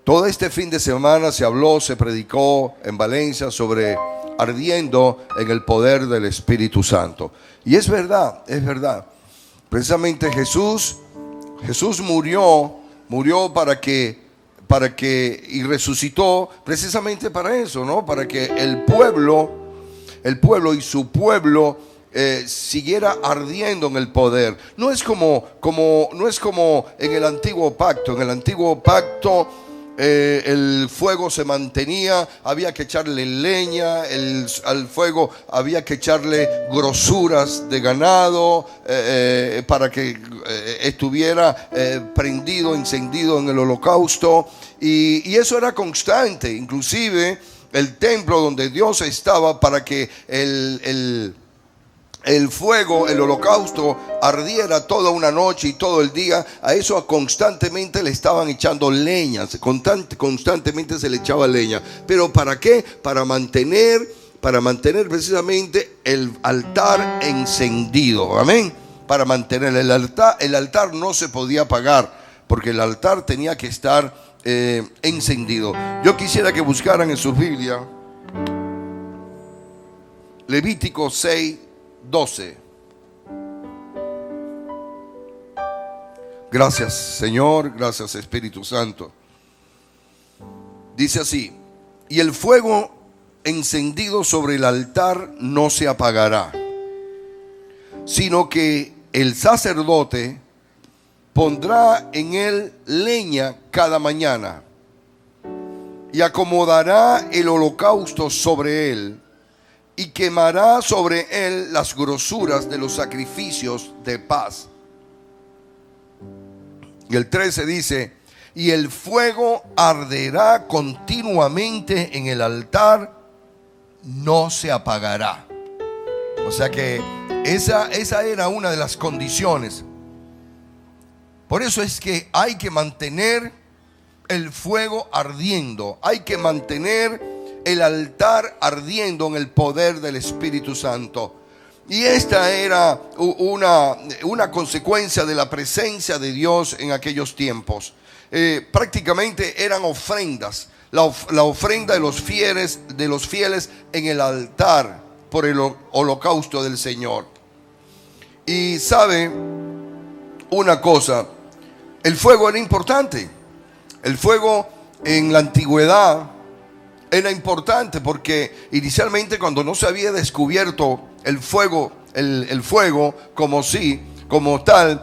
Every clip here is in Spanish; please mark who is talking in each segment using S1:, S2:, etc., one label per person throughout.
S1: Todo este fin de semana se habló, se predicó en Valencia sobre ardiendo en el poder del Espíritu Santo. Y es verdad, es verdad. Precisamente Jesús murió y resucitó precisamente para eso, ¿no? Para que el pueblo y su pueblo siguiera ardiendo en el poder. No es como en el antiguo pacto. En el antiguo pacto el fuego se mantenía, había que echarle leña, al fuego había que echarle grosuras de ganado para que estuviera prendido, encendido en el holocausto, y eso era constante. Inclusive el templo donde Dios estaba, para que el fuego, el holocausto ardiera toda una noche y todo el día, a eso constantemente le estaban echando leña, constantemente se le echaba leña. ¿Pero para qué? Para mantener precisamente el altar encendido. Amén. Para mantener el altar no se podía apagar, porque el altar tenía que estar encendido. Yo quisiera que buscaran en su Biblia Levítico 6:12. Gracias, Señor, gracias, Espíritu Santo. Dice así: y el fuego encendido sobre el altar no se apagará, sino que el sacerdote pondrá en él leña cada mañana y acomodará el holocausto sobre él, y quemará sobre él las grosuras de los sacrificios de paz. Y el 13 dice: y el fuego arderá continuamente en el altar, no se apagará. O sea que esa era una de las condiciones. Por eso es que hay que mantener el fuego ardiendo, hay que mantener el altar ardiendo en el poder del Espíritu Santo. Y esta era una consecuencia de la presencia de Dios en aquellos tiempos. Prácticamente eran ofrendas, la ofrenda de los fieles en el altar por el holocausto del Señor. Y sabe una cosa, el fuego era importante. El fuego en la antigüedad era importante porque inicialmente, cuando no se había descubierto el fuego como tal,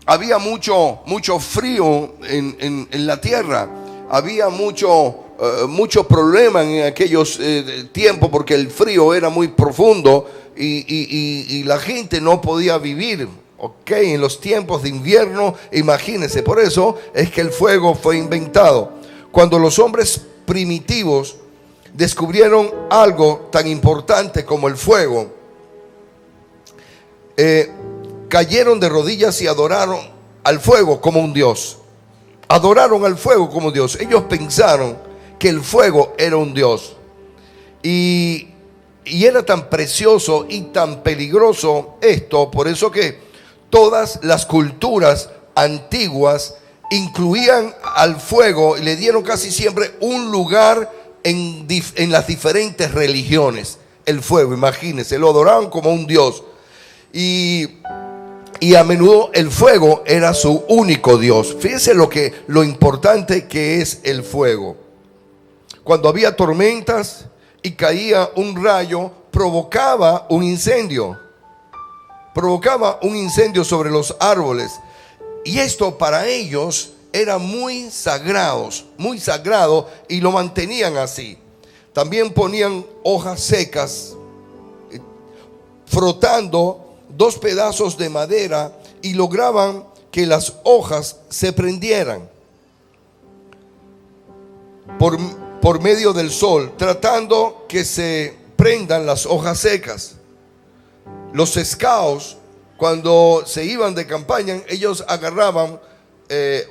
S1: había mucho frío en la tierra. Había mucho problema en aquellos tiempos, porque el frío era muy profundo y la gente no podía vivir. En los tiempos de invierno, imagínense. Por eso es que el fuego fue inventado. Cuando los hombres primitivos descubrieron algo tan importante como el fuego, cayeron de rodillas y adoraron al fuego como un Dios. Adoraron al fuego como Dios. Ellos pensaron que el fuego era un Dios. Y era tan precioso y tan peligroso esto, por eso que todas las culturas antiguas incluían al fuego y le dieron casi siempre un lugar en las diferentes religiones. El fuego, imagínense, lo adoraban como un Dios. Y a menudo el fuego era su único Dios. Fíjense lo importante que es el fuego. Cuando había tormentas y caía un rayo, provocaba un incendio sobre los árboles. Y esto para ellos era muy sagrado, y lo mantenían así. También ponían hojas secas, frotando 2 pedazos de madera, y lograban que las hojas se prendieran por medio del sol, tratando que se prendan las hojas secas. Los scouts, cuando se iban de campaña, ellos agarraban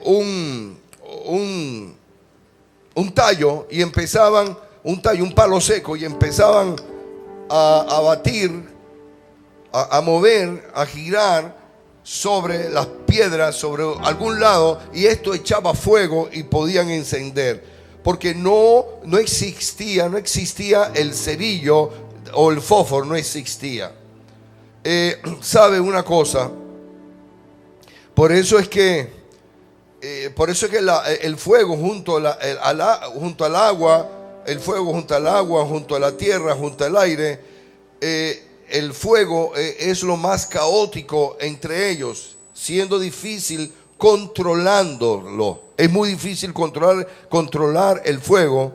S1: un tallo y empezaban, un palo seco, y empezaban a batir, a mover, a girar sobre las piedras, sobre algún lado, y esto echaba fuego y podían encender, porque no existía el cerillo o el fósforo, no existía. ¿Sabe una cosa? Por eso es que el fuego junto al agua, el fuego junto al agua, junto a la tierra, junto al aire, el fuego es lo más caótico entre ellos, siendo difícil controlándolo. Es muy difícil controlar el fuego,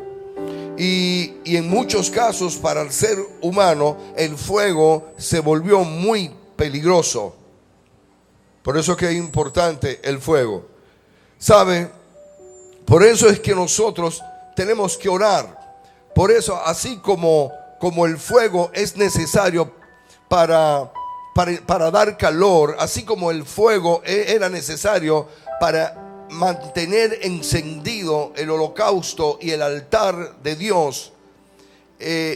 S1: y en muchos casos para el ser humano el fuego se volvió muy peligroso. Por eso es que es importante el fuego. ¿Sabe? Por eso es que nosotros tenemos que orar. Por eso, así como el fuego es necesario para dar calor, así como el fuego era necesario para mantener encendido el holocausto y el altar de Dios,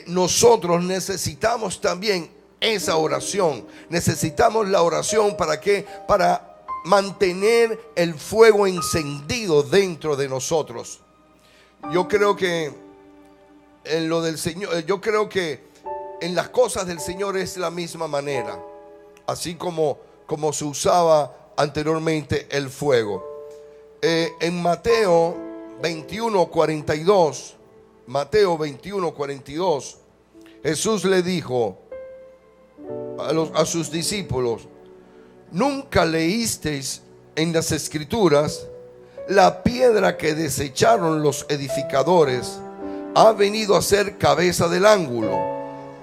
S1: nosotros necesitamos también esa oración. Necesitamos la oración ¿para qué? Para mantener el fuego encendido dentro de nosotros. Yo creo que en lo del Señor, yo creo que en las cosas del Señor es la misma manera, así como se usaba anteriormente el fuego. En Mateo 21:42, Mateo 21:42, Jesús le dijo a sus discípulos: ¿nunca leísteis en las Escrituras: la piedra que desecharon los edificadores ha venido a ser cabeza del ángulo?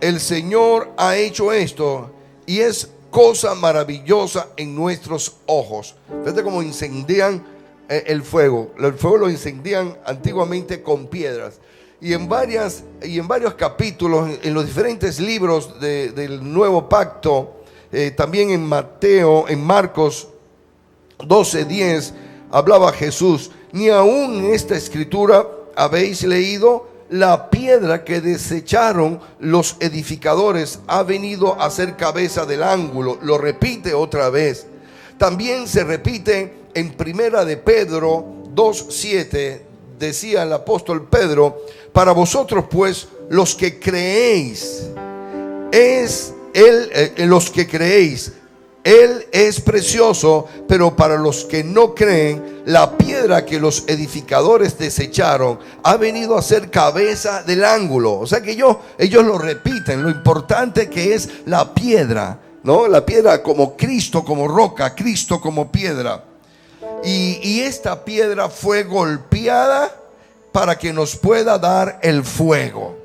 S1: El Señor ha hecho esto y es cosa maravillosa en nuestros ojos. Fíjate cómo incendian el fuego. El fuego lo incendían antiguamente con piedras. Y en varios capítulos, en los diferentes libros del Nuevo Pacto, también en Marcos 12:10, hablaba Jesús: ni aún en esta escritura habéis leído: la piedra que desecharon los edificadores ha venido a ser cabeza del ángulo. Lo repite otra vez. También se repite en Primera de Pedro 2:7. Decía el apóstol Pedro: para vosotros pues, los que creéis, los que creéis, Él es precioso, pero para los que no creen, la piedra que los edificadores desecharon ha venido a ser cabeza del ángulo. O sea que ellos lo repiten, lo importante que es la piedra, ¿no? La piedra como Cristo, como roca, Cristo como piedra. Y esta piedra fue golpeada para que nos pueda dar el fuego.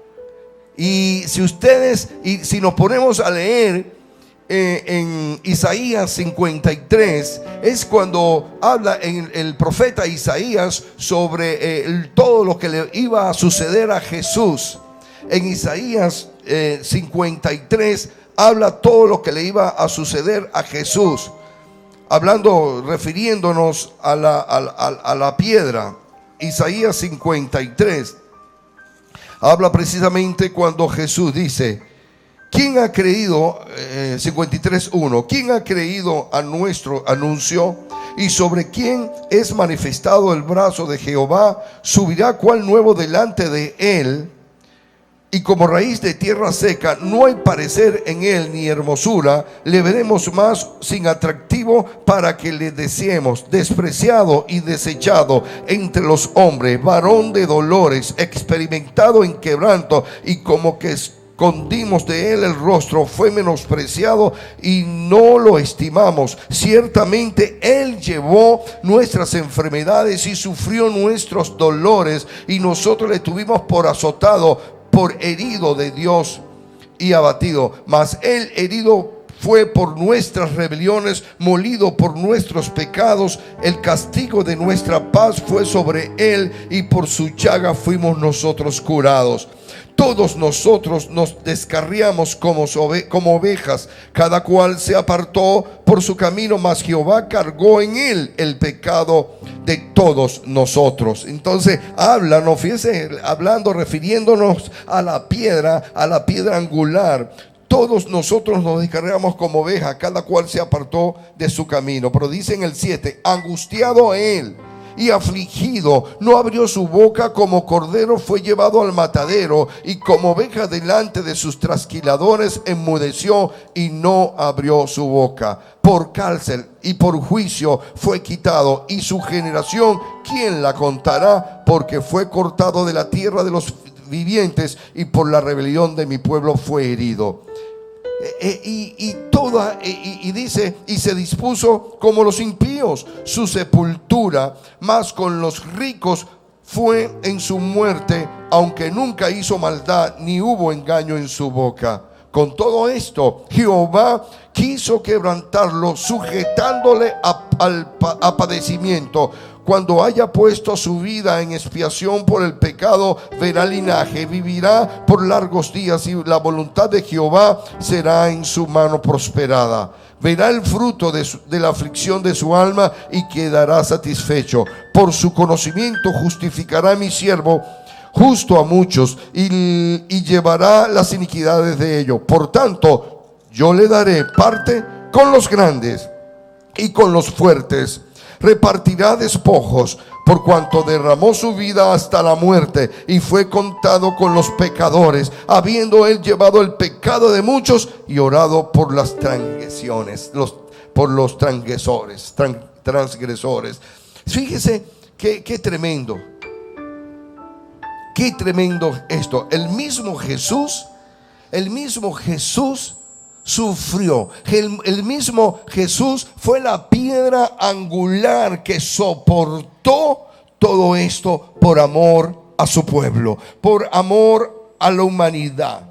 S1: Y si nos ponemos a leer en Isaías 53, es cuando habla el profeta Isaías sobre todo lo que le iba a suceder a Jesús. En Isaías 53 habla todo lo que le iba a suceder a Jesús, refiriéndonos a la piedra. Isaías 53 habla precisamente cuando Jesús dice: ¿quién ha creído? 53:1. ¿Quién ha creído a nuestro anuncio? Y sobre quién es manifestado el brazo de Jehová. Subirá cual nuevo delante de él, y como raíz de tierra seca. No hay parecer en él ni hermosura. Le veremos más sin atractivo para que le deseemos. Despreciado y desechado entre los hombres, varón de dolores, experimentado en quebranto, y como que escondimos de él el rostro. Fue menospreciado y no lo estimamos. Ciertamente él llevó nuestras enfermedades y sufrió nuestros dolores, y nosotros le tuvimos por azotado, por herido de Dios y abatido. Mas él herido fue por nuestras rebeliones, molido por nuestros pecados. El castigo de nuestra paz fue sobre él, y por su llaga fuimos nosotros curados. Todos nosotros nos descarriamos como ovejas, cada cual se apartó por su camino, mas Jehová cargó en él el pecado de todos nosotros. Entonces fíjese, refiriéndonos a la piedra angular. todos nosotros nos descarriamos como ovejas, cada cual se apartó de su camino. Pero dice en el 7, angustiado él y afligido, no abrió su boca, como cordero fue llevado al matadero, y como oveja delante de sus trasquiladores enmudeció y no abrió su boca. Por cárcel y por juicio fue quitado, y su generación, ¿quién la contará? Porque fue cortado de la tierra de los vivientes, y por la rebelión de mi pueblo fue herido. Y dice, y se dispuso como los impíos su sepultura, mas con los ricos fue en su muerte, aunque nunca hizo maldad ni hubo engaño en su boca. Con todo esto, Jehová quiso quebrantarlo, sujetándole a padecimiento. Cuando haya puesto su vida en expiación por el pecado, verá linaje, vivirá por largos días, y la voluntad de Jehová será en su mano prosperada. Verá el fruto de la aflicción de su alma y quedará satisfecho. Por su conocimiento justificará a mi siervo justo a muchos, y llevará las iniquidades de ellos. Por tanto, yo le daré parte con los grandes y con los fuertes. Repartirá despojos, por cuanto derramó su vida hasta la muerte y fue contado con los pecadores, habiendo él llevado el pecado de muchos y orado por las transgresiones, por los transgresores. Fíjese qué tremendo. Qué tremendo esto. El mismo Jesús sufrió. El mismo Jesús fue la piedra angular que soportó todo esto por amor a su pueblo, por amor a la humanidad.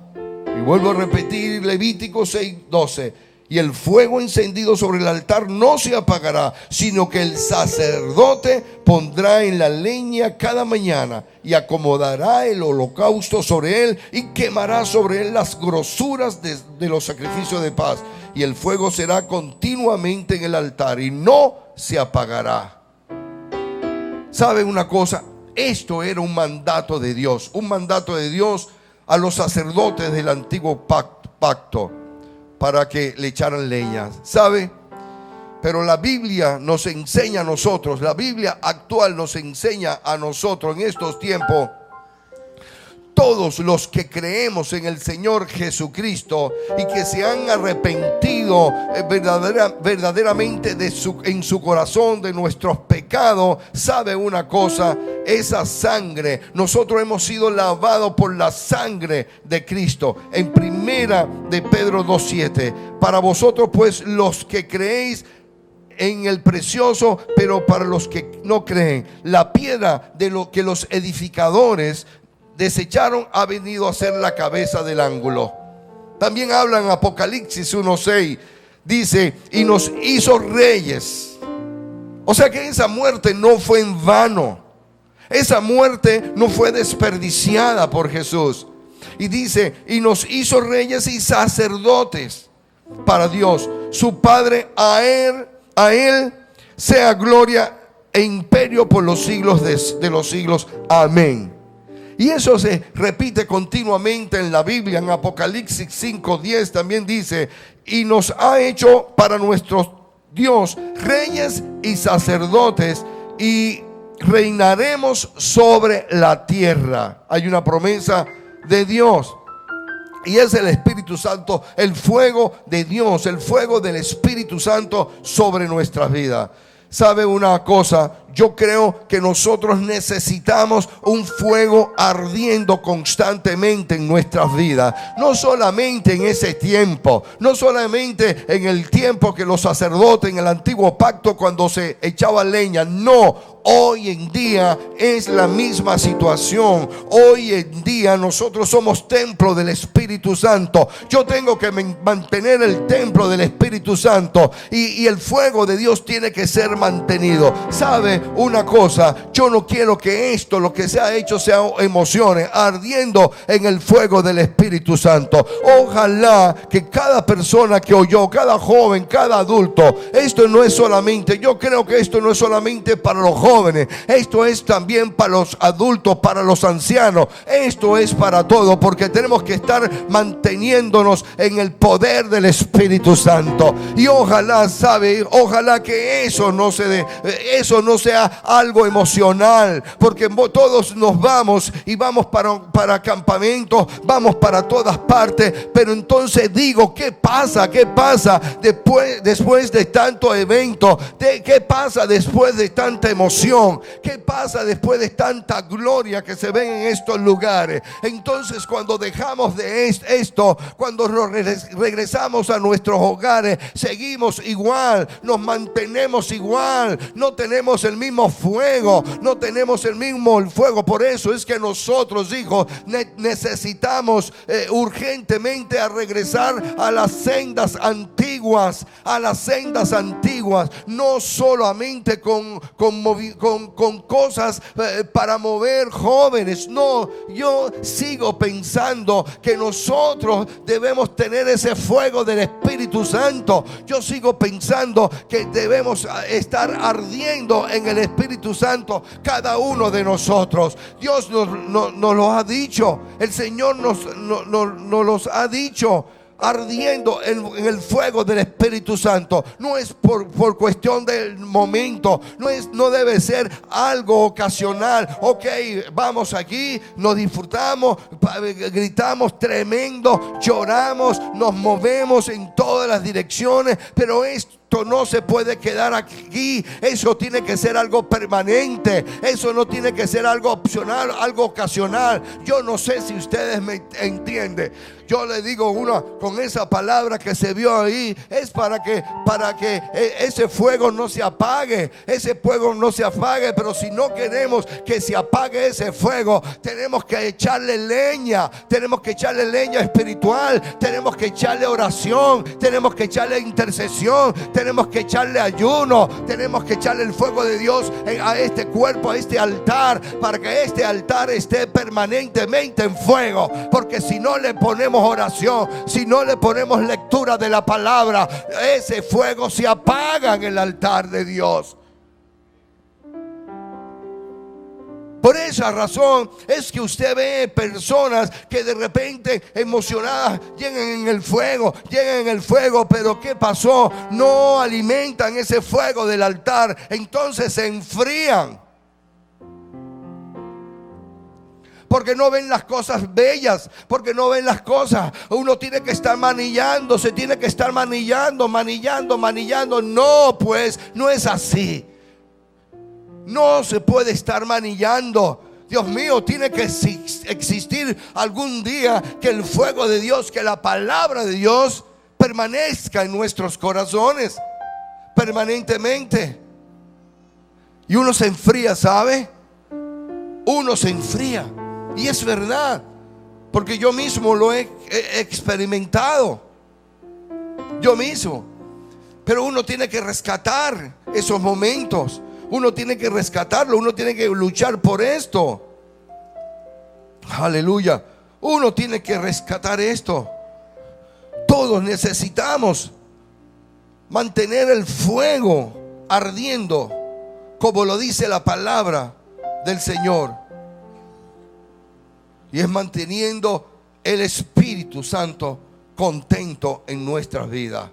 S1: Y vuelvo a repetir Levítico 6:12. Y el fuego encendido sobre el altar no se apagará, sino que el sacerdote pondrá en la leña cada mañana y acomodará el holocausto sobre él y quemará sobre él las grosuras de los sacrificios de paz. Y el fuego será continuamente en el altar y no se apagará. ¿Sabe una cosa? Esto era un mandato de Dios a los sacerdotes del antiguo pacto. Para que le echaran leña, ¿sabe? Pero la Biblia nos enseña a nosotros, la Biblia actual nos enseña a nosotros en estos tiempos. Todos los que creemos en el Señor Jesucristo y que se han arrepentido verdaderamente en su corazón de nuestros pecados, sabe una cosa: esa sangre, nosotros hemos sido lavados por la sangre de Cristo. En primera de Pedro 2:7, para vosotros pues los que creéis en el precioso, pero para los que no creen, la piedra de lo que los edificadores desecharon ha venido a ser la cabeza del ángulo. También habla en Apocalipsis 1:6, dice, y nos hizo reyes. O sea que esa muerte no fue en vano, esa muerte no fue desperdiciada por Jesús. Y dice, y nos hizo reyes y sacerdotes para Dios su Padre. A él sea gloria e imperio por los siglos de los siglos. Amén. Y eso se repite continuamente en la Biblia. En Apocalipsis 5:10 también dice, y nos ha hecho para nuestro Dios reyes y sacerdotes, y reinaremos sobre la tierra. Hay una promesa de Dios, y es el Espíritu Santo, el fuego de Dios, el fuego del Espíritu Santo sobre nuestras vidas. ¿Sabe una cosa? Yo creo que nosotros necesitamos un fuego ardiendo constantemente en nuestras vidas. No solamente en ese tiempo, no solamente en el tiempo que los sacerdotes en el antiguo pacto cuando se echaba leña. No, hoy en día es la misma situación. Hoy en día nosotros somos templo del Espíritu Santo. Yo tengo que mantener el templo del Espíritu Santo, y el fuego de Dios tiene que ser mantenido. ¿Sabe? ¿sabe una cosa? Yo no quiero que esto, lo que se ha hecho, sea emociones, ardiendo en el fuego del Espíritu Santo. Ojalá que cada persona que oyó, cada joven, cada adulto, esto no es solamente, yo creo que esto no es solamente para los jóvenes, esto es también para los adultos, para los ancianos, esto es para todos, porque tenemos que estar manteniéndonos en el poder del Espíritu Santo. Y ojalá, ¿sabe? Ojalá que eso no sea algo emocional, porque todos nos vamos y vamos para campamentos, vamos para todas partes, pero entonces digo, ¿qué pasa? ¿Qué pasa después de tanto evento? ¿Qué pasa después de tanta emoción? ¿Qué pasa después de tanta gloria que se ven en estos lugares? Entonces, cuando dejamos de esto, cuando regresamos a nuestros hogares, seguimos igual, nos mantenemos igual, no tenemos el mismo fuego, no tenemos el mismo fuego. Por eso es que nosotros, hijos, necesitamos urgentemente a regresar a las sendas antiguas, no solamente con cosas para mover jóvenes. No, yo sigo pensando que nosotros debemos tener ese fuego del Espíritu Santo. Yo sigo pensando que debemos estar ardiendo en el Espíritu Santo, cada uno de nosotros. Dios nos lo ha dicho, el Señor nos los ha dicho, ardiendo en el fuego del Espíritu Santo. No es por cuestión del momento, no debe ser algo ocasional. Ok, vamos aquí, nos disfrutamos, gritamos tremendo, lloramos, nos movemos en todas las direcciones, pero esto no se puede quedar aquí. Eso tiene que ser algo permanente. Eso no tiene que ser algo opcional, algo ocasional. Yo no sé si ustedes me entienden. Yo le digo con esa palabra que se vio ahí, es para que ese fuego no se apague. Ese fuego no se apague. Pero si no queremos que se apague ese fuego, tenemos que echarle leña. Tenemos que echarle leña espiritual. Tenemos que echarle oración. Tenemos que echarle intercesión. Tenemos que echarle ayuno. Tenemos que echarle el fuego de Dios a este cuerpo, a este altar, para que este altar esté permanentemente en fuego. Porque si no le ponemos oración, si no le ponemos lectura de la palabra, ese fuego se apaga en el altar de Dios. Por esa razón es que usted ve personas que de repente emocionadas llegan en el fuego, pero ¿qué pasó? No alimentan ese fuego del altar, entonces se enfrían. Porque no ven las cosas bellas, porque no ven las cosas. Uno tiene que estar manillando, se tiene que estar manillando. No, pues, no es así. No se puede estar manillando. Dios mío, tiene que existir algún día que el fuego de Dios, que la palabra de Dios permanezca en nuestros corazones permanentemente. Y uno se enfría, ¿sabe? Uno se enfría. Y es verdad, porque yo mismo lo he experimentado. Yo mismo. Pero uno tiene que rescatar esos momentos. Uno tiene que rescatarlo. Uno tiene que luchar por esto. Aleluya. Uno tiene que rescatar esto. Todos necesitamos mantener el fuego ardiendo, como lo dice la palabra del Señor. Y es manteniendo el Espíritu Santo contento en nuestras vidas.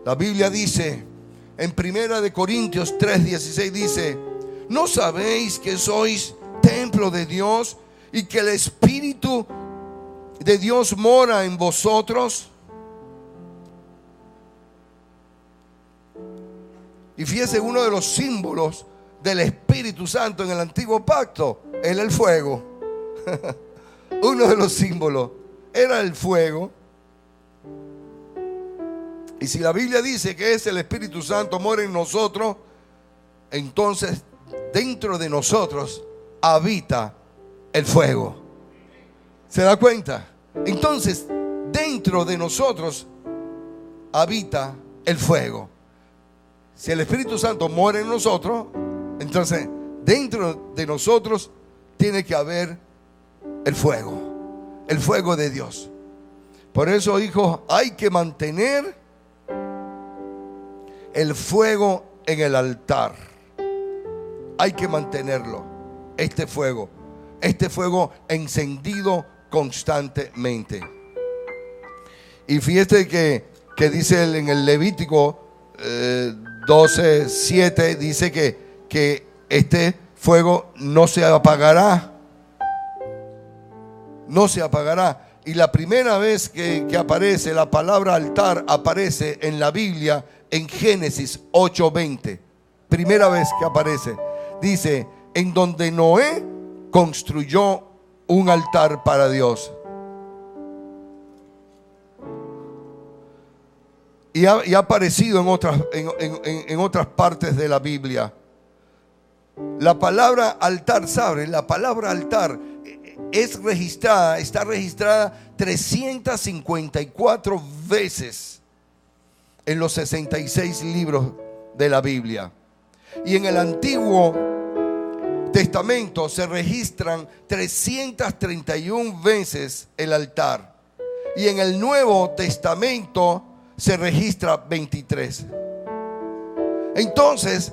S1: La Biblia dice en 1 Corintios 3:16, dice: ¿no sabéis que sois templo de Dios y que el Espíritu de Dios mora en vosotros? Y fíjese, uno de los símbolos del Espíritu Santo en el antiguo pacto era el fuego. Uno de los símbolos era el fuego. Y si la Biblia dice que es el Espíritu Santo mora en nosotros, entonces dentro de nosotros habita el fuego. ¿Se da cuenta? Entonces dentro de nosotros habita el fuego. Si el Espíritu Santo mora en nosotros, Entonces, dentro de nosotros tiene que haber el fuego de Dios. Por eso, hijos, hay que mantener el fuego en el altar. Hay que mantenerlo, este fuego encendido constantemente. Y fíjate que dice en el Levítico 12:7, dice que este fuego no se apagará. No se apagará. Y la primera vez que aparece la palabra altar, aparece en la Biblia en Génesis 8:20. Primera vez que aparece. Dice, en donde Noé construyó un altar para Dios. Y ha aparecido en otras partes de la Biblia. La palabra altar, ¿saben? La palabra altar está registrada 354 veces en los 66 libros de la Biblia. Y en el Antiguo Testamento se registran 331 veces el altar. Y en el Nuevo Testamento se registra 23. Entonces,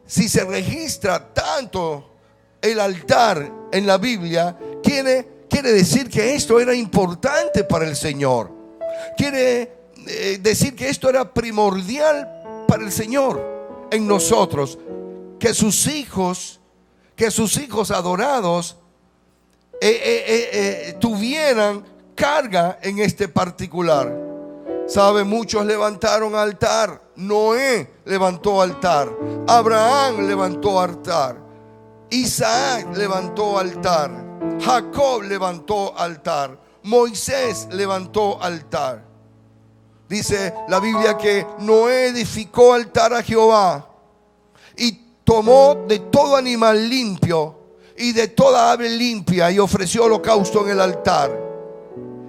S1: si se registra tanto el altar en la Biblia, quiere decir que esto era importante para el Señor. Quiere decir que esto era primordial para el Señor en nosotros, que sus hijos adorados tuvieran carga en este particular. ¿Sabe? Muchos levantaron altar. Noé levantó altar. Abraham levantó altar. Isaac levantó altar. Jacob levantó altar. Moisés levantó altar. Dice la Biblia que Noé edificó altar a Jehová y tomó de todo animal limpio y de toda ave limpia y ofreció holocausto en el altar.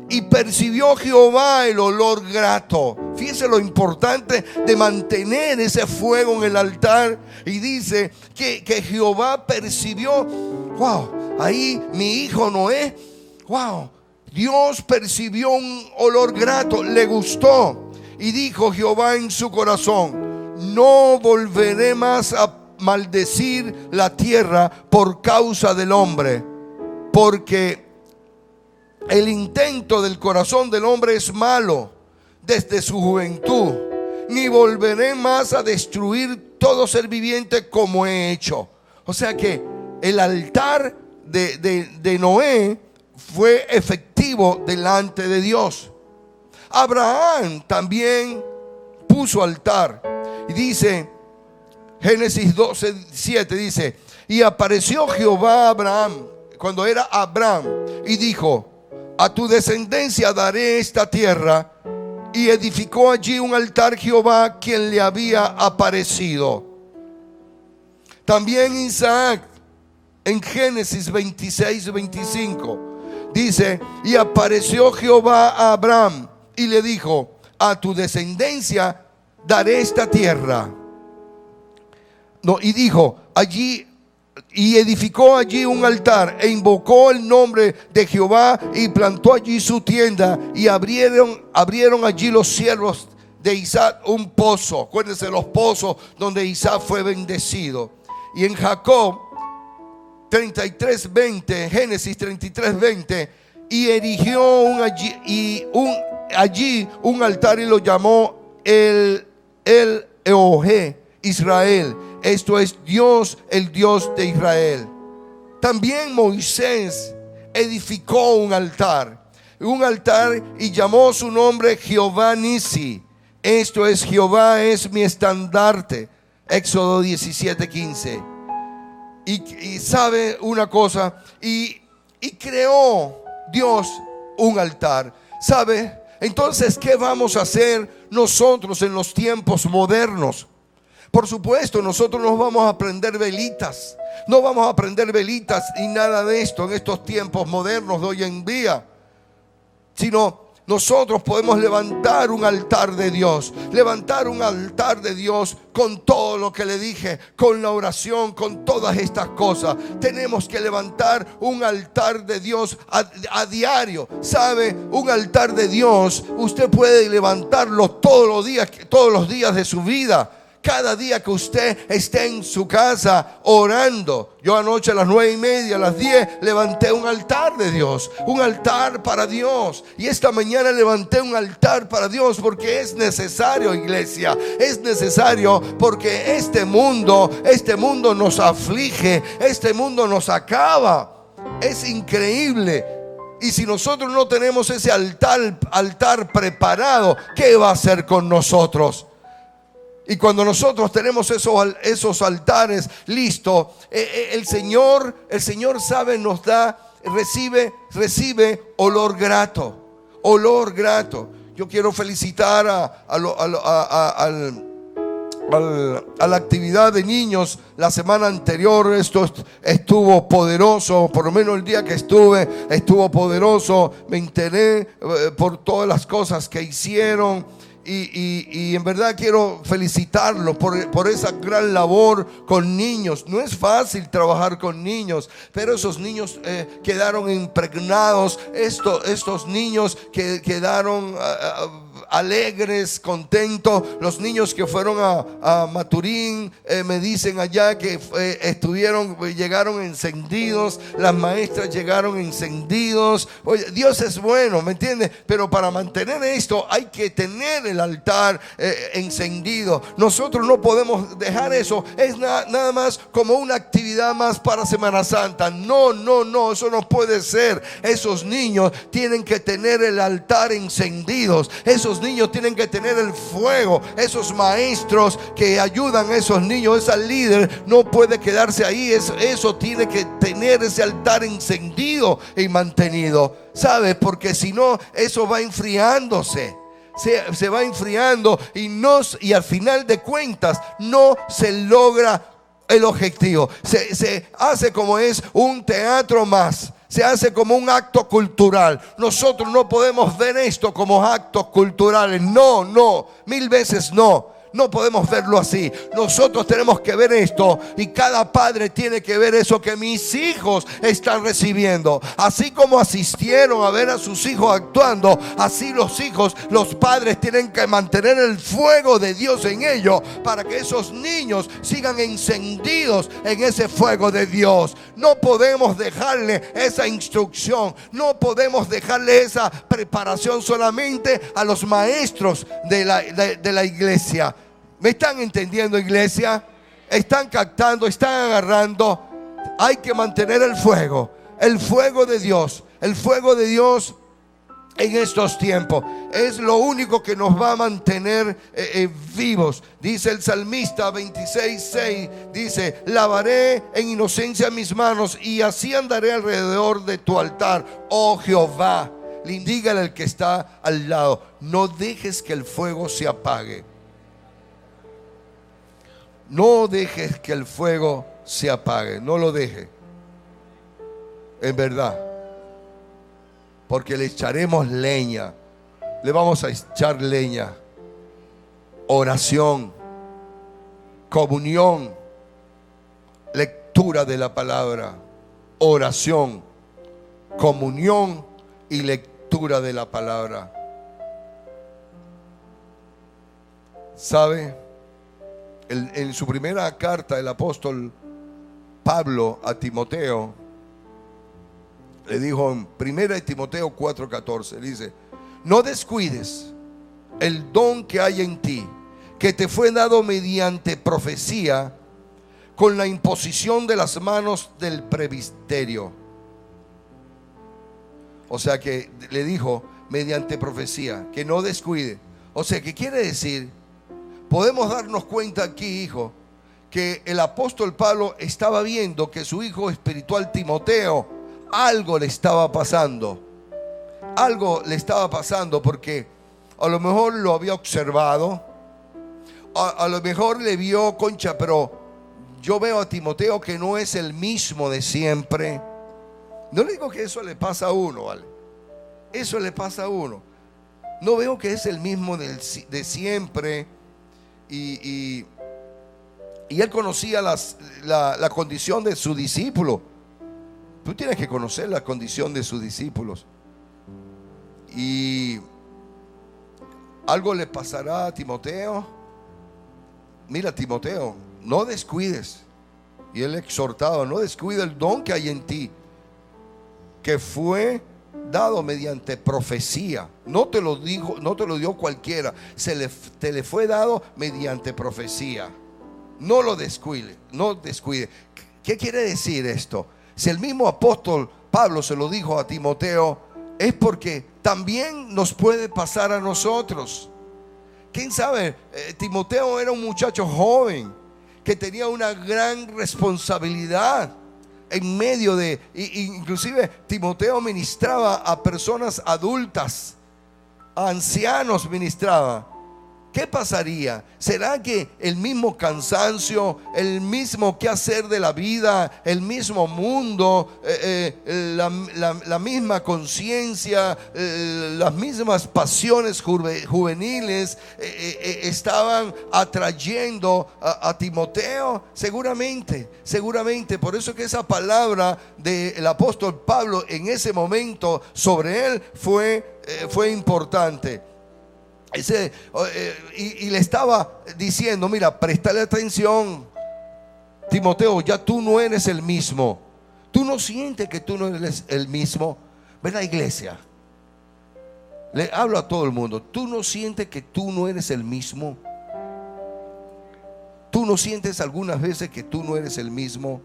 S1: Y percibió Jehová el olor grato. Fíjese lo importante de mantener ese fuego en el altar. Y dice que Jehová percibió. Wow, ahí mi hijo Noé. Wow, Dios percibió un olor grato, le gustó. Y dijo Jehová en su corazón: no volveré más a maldecir la tierra por causa del hombre, porque el intento del corazón del hombre es malo desde su juventud. Ni volveré más a destruir todo ser viviente como he hecho. O sea que el altar de Noé fue efectivo delante de Dios. Abraham también puso altar. Y dice Génesis 12:7, dice: y apareció Jehová a Abraham cuando era Abraham y dijo: a tu descendencia daré esta tierra. Y edificó allí un altar Jehová, quien le había aparecido. También Isaac, en Génesis 26:25, dice: y apareció Jehová a Abraham y le dijo: a tu descendencia daré esta tierra. No, y dijo allí, y edificó allí un altar e invocó el nombre de Jehová y plantó allí su tienda. Y abrieron allí los siervos de Isaac un pozo. Acuérdense, los pozos donde Isaac fue bendecido. Y en Jacob 33:20, Génesis 33:20, y erigió allí un altar y lo llamó el Elohé Israel. Esto es Dios, el Dios de Israel. También Moisés edificó un altar y llamó su nombre Jehová Nisi. Esto es: Jehová es mi estandarte. Éxodo 17:15. Y sabe una cosa, y creó Dios un altar. ¿Sabe? Entonces, ¿qué vamos a hacer nosotros en los tiempos modernos? Por supuesto, nosotros no vamos a prender velitas. No vamos a prender velitas y nada de esto en estos tiempos modernos de hoy en día. Sino nosotros podemos levantar un altar de Dios. Levantar un altar de Dios con todo lo que le dije, con la oración, con todas estas cosas. Tenemos que levantar un altar de Dios a diario. ¿Sabe? Un altar de Dios usted puede levantarlo todos los días de su vida. Cada día que usted esté en su casa orando. Yo anoche a las 9:30, a las 10 levanté un altar de Dios, un altar para Dios. Y esta mañana levanté un altar para Dios porque es necesario, iglesia. Es necesario porque este mundo nos aflige, este mundo nos acaba. Es increíble. Y si nosotros no tenemos ese altar preparado, ¿qué va a hacer con nosotros? Y cuando nosotros tenemos esos altares listos, el Señor sabe, nos da, recibe olor grato. Olor grato. Yo quiero felicitar a la actividad de niños. La semana anterior esto estuvo poderoso. Por lo menos el día que estuvo poderoso. Me enteré por todas las cosas que hicieron. Y en verdad quiero felicitarlos por esa gran labor con niños. No es fácil trabajar con niños, pero esos niños quedaron impregnados. Estos niños que quedaron alegres, contentos. Los niños que fueron a Maturín me dicen allá que llegaron encendidos. Las maestras llegaron encendidos. Oye, Dios es bueno, ¿me entiendes? Pero para mantener esto hay que tener el altar encendido. Nosotros no podemos dejar eso. Es nada más como una actividad más para Semana Santa. No, eso no puede ser. Esos niños tienen que tener el altar encendido. Esos niños tienen que tener el fuego. Esos maestros que ayudan a esos niños, esa líder no puede quedarse ahí. Eso tiene que tener ese altar encendido y mantenido. ¿Sabe? Porque si no, eso va enfriándose. Se va enfriando y al final de cuentas no se logra el objetivo. Se hace como es un teatro más. Se hace como un acto cultural. Nosotros no podemos ver esto como actos culturales. No, 1000 veces no. No podemos verlo así. Nosotros tenemos que ver esto, y cada padre tiene que ver eso que mis hijos están recibiendo. Así como asistieron a ver a sus hijos actuando, así los padres tienen que mantener el fuego de Dios en ellos para que esos niños sigan encendidos en ese fuego de Dios. No podemos dejarle esa instrucción, no podemos dejarle esa preparación solamente a los maestros de la iglesia. ¿Me están entendiendo, iglesia? ¿Están captando? ¿Están agarrando? Hay que mantener el fuego de Dios. El fuego de Dios en estos tiempos es lo único que nos va a mantener vivos. Dice el salmista 26:6, dice: lavaré en inocencia mis manos y así andaré alrededor de tu altar, oh Jehová. Dígale al que está al lado: no dejes que el fuego se apague. No dejes que el fuego se apague. No lo deje. En verdad. Porque le echaremos leña. Le vamos a echar leña. Oración. Comunión. Lectura de la palabra. Oración. Comunión y lectura de la palabra. ¿Sabe? En su primera carta, el apóstol Pablo a Timoteo le dijo en 1 Timoteo 4:14, dice: no descuides el don que hay en ti, que te fue dado mediante profecía, con la imposición de las manos del presbiterio. O sea que le dijo mediante profecía, que no descuide. O sea que quiere decir, podemos darnos cuenta aquí, hijo, que el apóstol Pablo estaba viendo que su hijo espiritual Timoteo, algo le estaba pasando. Algo le estaba pasando porque a lo mejor lo había observado, a lo mejor le vio, concha, pero yo veo a Timoteo que no es el mismo de siempre. No le digo que eso le pasa a uno, ¿vale? Eso le pasa a uno. no veo que es el mismo de siempre. Y él conocía la condición de su discípulo. Tú tienes que conocer la condición de sus discípulos. Y algo le pasará a Timoteo. Mira, Timoteo, no descuides. Y él exhortado, no descuides el don que hay en ti, que fue dado mediante profecía. No te lo dio cualquiera. Te le fue dado mediante profecía. No lo descuide, no descuide. ¿Qué quiere decir esto? Si el mismo apóstol Pablo se lo dijo a Timoteo, es porque también nos puede pasar a nosotros. ¿Quién sabe? Timoteo era un muchacho joven que tenía una gran responsabilidad en medio de, inclusive Timoteo ministraba a personas adultas, a ancianos ministraba. ¿Qué pasaría? ¿Será que el mismo cansancio, el mismo quehacer de la vida, el mismo mundo, la misma conciencia, las mismas pasiones juveniles estaban atrayendo a Timoteo? Seguramente. Por eso que esa palabra del apóstol Pablo en ese momento sobre él fue importante. Y le estaba diciendo: mira, préstale atención, Timoteo, ya tú no eres el mismo. Tú no sientes que tú no eres el mismo. Ven a la iglesia, le hablo a todo el mundo. Tú no sientes que tú no eres el mismo. Tú no sientes algunas veces que tú no eres el mismo.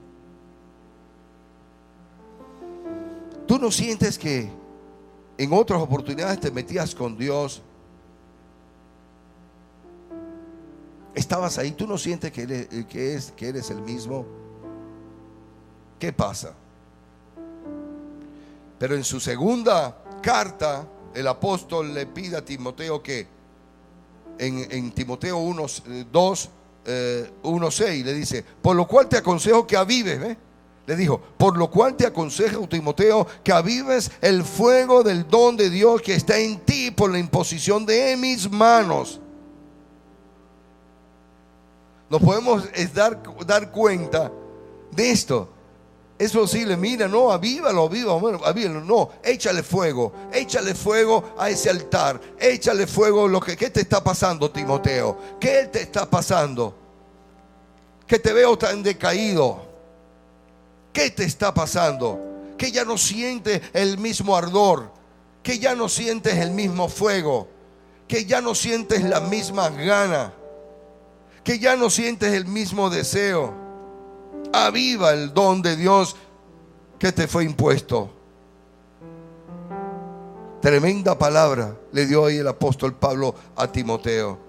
S1: Tú no sientes que en otras oportunidades te metías con Dios, estabas ahí, tú no sientes que eres el mismo. ¿Qué pasa? Pero en su segunda carta, el apóstol le pide a Timoteo que en Timoteo 1:6 le dice: por lo cual te aconsejo que avives, ¿ves? Le dijo: por lo cual te aconsejo, Timoteo, que avives el fuego del don de Dios que está en ti por la imposición de mis manos. Nos podemos dar cuenta de esto. Es posible, mira, no, avívalo, no, échale fuego a ese altar, échale fuego. ¿Qué te está pasando, Timoteo? ¿Qué te está pasando? Que te veo tan decaído. ¿Qué te está pasando? Que ya no sientes el mismo ardor, que ya no sientes el mismo fuego, que ya no sientes la misma gana, que ya no sientes el mismo deseo. Aviva el don de Dios que te fue impuesto. Tremenda palabra le dio ahí el apóstol Pablo a Timoteo.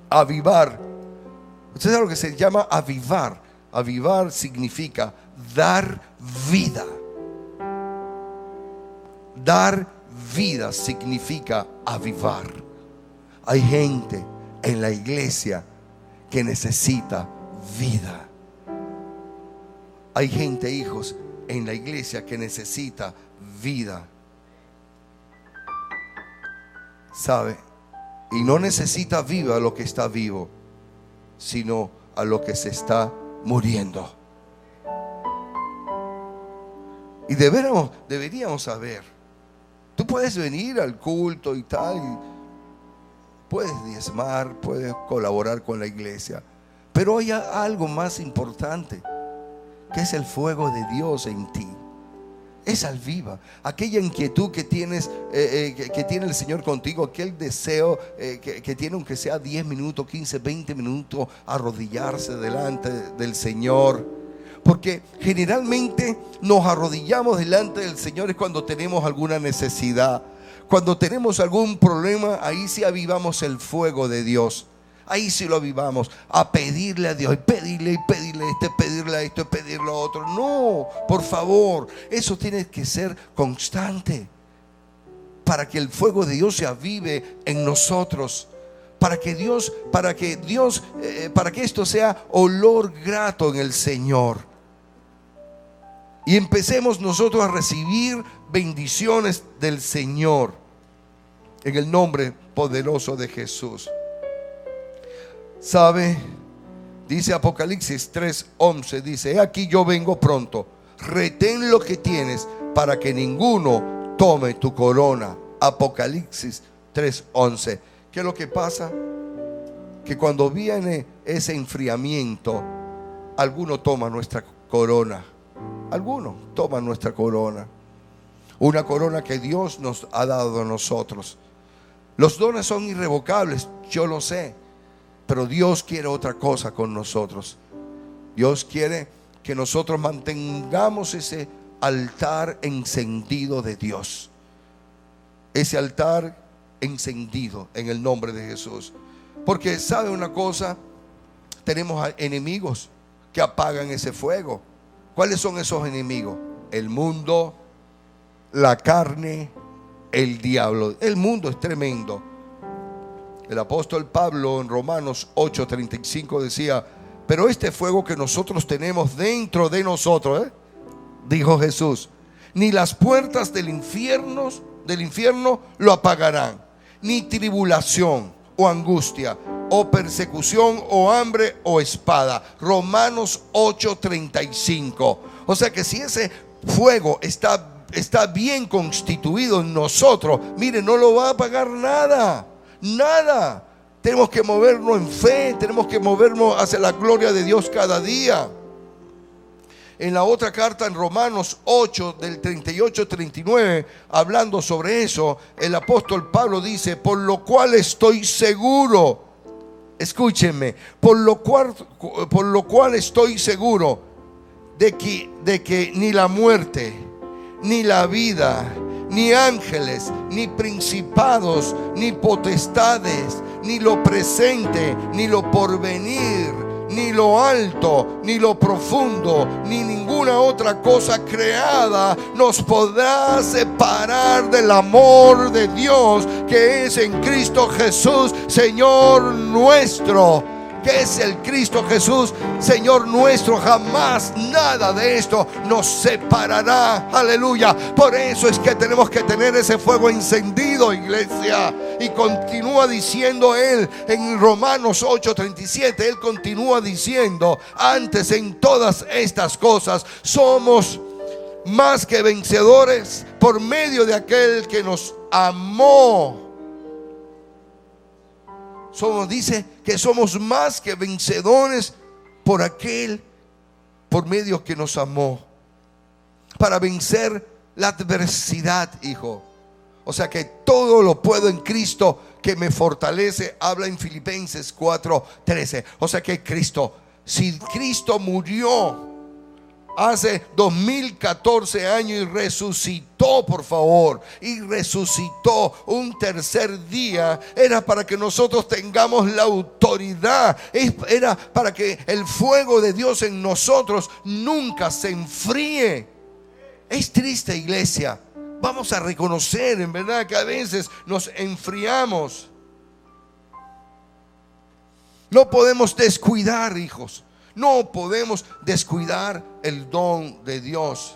S1: Avivar. ¿Usted sabe lo que se llama avivar? Avivar significa dar vida. Dar vida significa avivar. Hay gente en la iglesia que necesita vida. Hay gente, hijos, en la iglesia que necesita vida. ¿Sabe? Y no necesita vida a lo que está vivo, sino a lo que se está muriendo. Y deberíamos saber. Tú puedes venir al culto y tal, y puedes diezmar, puedes colaborar con la iglesia, pero hay algo más importante, que es el fuego de Dios en ti. Esa viva, aquella inquietud que tienes, que tiene el Señor contigo, aquel deseo que tiene, aunque sea 10 minutos, 15, 20 minutos, arrodillarse delante del Señor. Porque generalmente nos arrodillamos delante del Señor es cuando tenemos alguna necesidad, cuando tenemos algún problema. Ahí sí avivamos el fuego de Dios. Ahí sí lo avivamos, a pedirle a Dios, y pedirle esto, pedirle esto, pedirle lo otro. No, por favor, eso tiene que ser constante, para que el fuego de Dios se avive en nosotros, para que esto sea olor grato en el Señor, y empecemos nosotros a recibir bendiciones del Señor. En el nombre poderoso de Jesús. ¿Sabe? Dice Apocalipsis 3:11, dice: he aquí yo vengo pronto, retén lo que tienes para que ninguno tome tu corona. Apocalipsis 3:11. ¿Qué es lo que pasa? Que cuando viene ese enfriamiento, alguno toma nuestra corona. Alguno toma nuestra corona. Una corona que Dios nos ha dado a nosotros. Los dones son irrevocables, yo lo sé, pero Dios quiere otra cosa con nosotros. Dios quiere que nosotros mantengamos ese altar encendido de Dios. Ese altar encendido en el nombre de Jesús. Porque sabe una cosa, tenemos enemigos que apagan ese fuego. ¿Cuáles son esos enemigos? El mundo, la carne, el diablo. El mundo es tremendo. El apóstol Pablo en Romanos 8:35 decía: pero este fuego que nosotros tenemos dentro de nosotros, dijo Jesús, ni las puertas del infierno lo apagarán, ni tribulación o angustia o persecución o hambre o espada. Romanos 8:35. O sea que si ese fuego está bien constituido en nosotros, mire, no lo va a apagar nada. Nada. Tenemos que movernos en fe, tenemos que movernos hacia la gloria de Dios cada día. En la otra carta, en Romanos 8 del 38-39, hablando sobre eso, el apóstol Pablo dice: por lo cual estoy seguro, escúchenme, por lo cual estoy seguro de que ni la muerte, ni la vida, ni ángeles, ni principados, ni potestades, ni lo presente, ni lo porvenir, ni lo alto, ni lo profundo, ni ninguna otra cosa creada nos podrá separar del amor de Dios que es en Cristo Jesús, Señor nuestro. Que es el Cristo Jesús, Señor nuestro. Jamás nada de esto nos separará. Aleluya. Por eso es que tenemos que tener ese fuego encendido, iglesia. Y continúa diciendo él en Romanos 8:37. Él continúa diciendo: antes en todas estas cosas somos más que vencedores por medio de aquel que nos amó. Dice que somos más que vencedores por aquel, por medio que nos amó, para vencer la adversidad, hijo. O sea que todo lo puedo en Cristo que me fortalece. Habla en Filipenses 4:13. O sea que si Cristo murió hace 2014 años y resucitó, por favor, y resucitó un tercer día, era para que nosotros tengamos la autoridad, era para que el fuego de Dios en nosotros nunca se enfríe. Es triste, iglesia. Vamos a reconocer en verdad que a veces nos enfriamos. No podemos descuidar, hijos. No podemos descuidar el don de Dios.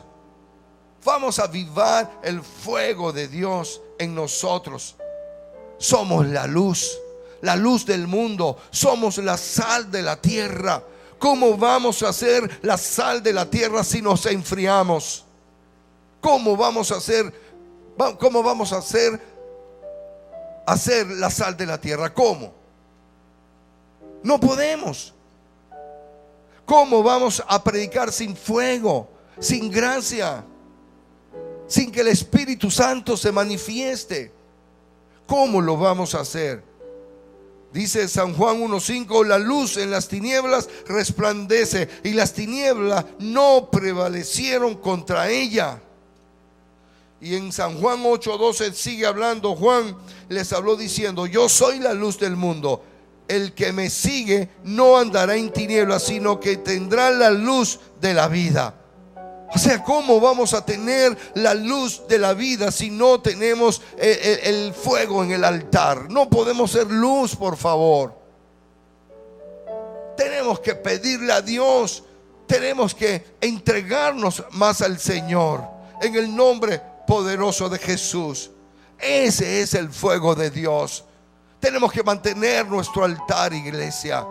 S1: Vamos a avivar el fuego de Dios en nosotros. Somos la luz del mundo. Somos la sal de la tierra. ¿Cómo vamos a ser la sal de la tierra si nos enfriamos? ¿Cómo vamos a hacer la sal de la tierra? ¿Cómo? No podemos. ¿Cómo vamos a predicar sin fuego, sin gracia, sin que el Espíritu Santo se manifieste? ¿Cómo lo vamos a hacer? Dice San Juan 1:5: la luz en las tinieblas resplandece y las tinieblas no prevalecieron contra ella. Y en San Juan 8:12 sigue hablando. Juan les habló diciendo: yo soy la luz del mundo. El que me sigue no andará en tinieblas, sino que tendrá la luz de la vida. O sea, ¿cómo vamos a tener la luz de la vida si no tenemos el fuego en el altar? No podemos ser luz, por favor. Tenemos que pedirle a Dios. Tenemos que entregarnos más al Señor en el nombre poderoso de Jesús. Ese es el fuego de Dios. Tenemos que mantener nuestro altar, iglesia,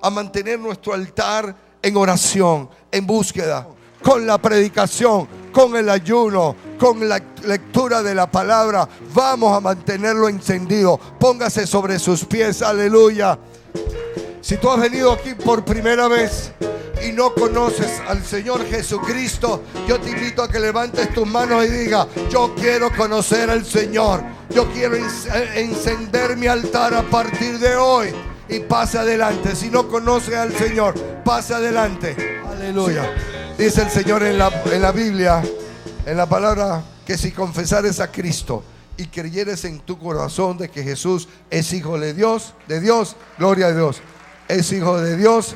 S1: a mantener nuestro altar en oración, en búsqueda, con la predicación, con el ayuno, con la lectura de la palabra. Vamos a mantenerlo encendido. Póngase sobre sus pies, aleluya. Si tú has venido aquí por primera vez y no conoces al Señor Jesucristo, yo te invito a que levantes tus manos y digas: yo quiero conocer al Señor. Yo quiero encender mi altar a partir de hoy. Y pasa adelante. Si no conoces al Señor, pasa adelante. Aleluya. Dice el Señor en la Biblia, en la palabra, que si confesares a Cristo y creyeres en tu corazón de que Jesús es hijo de Dios, gloria a Dios, es hijo de Dios,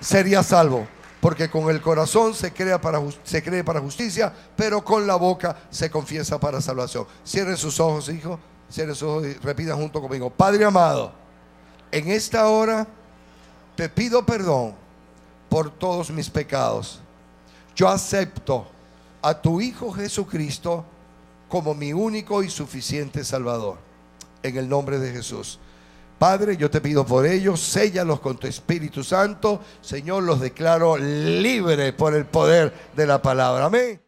S1: sería salvo. Porque con el corazón se cree para justicia, pero con la boca se confiesa para salvación. Cierren sus ojos, hijo. Cierren sus ojos y repitan junto conmigo: Padre amado, en esta hora te pido perdón por todos mis pecados. Yo acepto a tu Hijo Jesucristo como mi único y suficiente Salvador. En el nombre de Jesús. Padre, yo te pido por ellos, séllalos con tu Espíritu Santo. Señor, los declaro libres por el poder de la palabra. Amén.